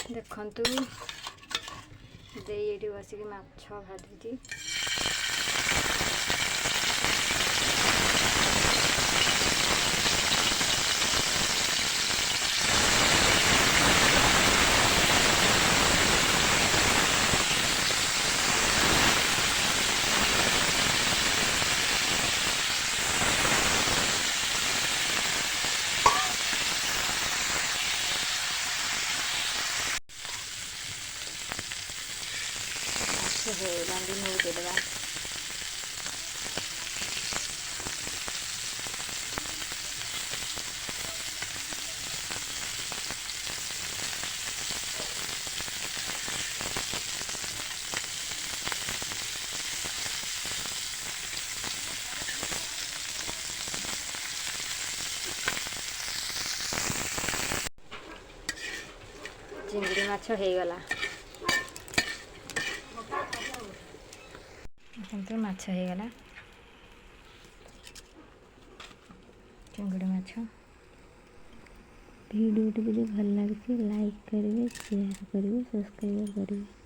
देखंतु दे ये बसिक माछ भाजुची। डांडी नौ देवा चिंगड़ी माछ हो गला। माछ हो गला चिंगड़ी माछ। वीडियो टी भल लगे लाइक करेंगे, शेयर करेंगे, सब्सक्राइब करेंगे।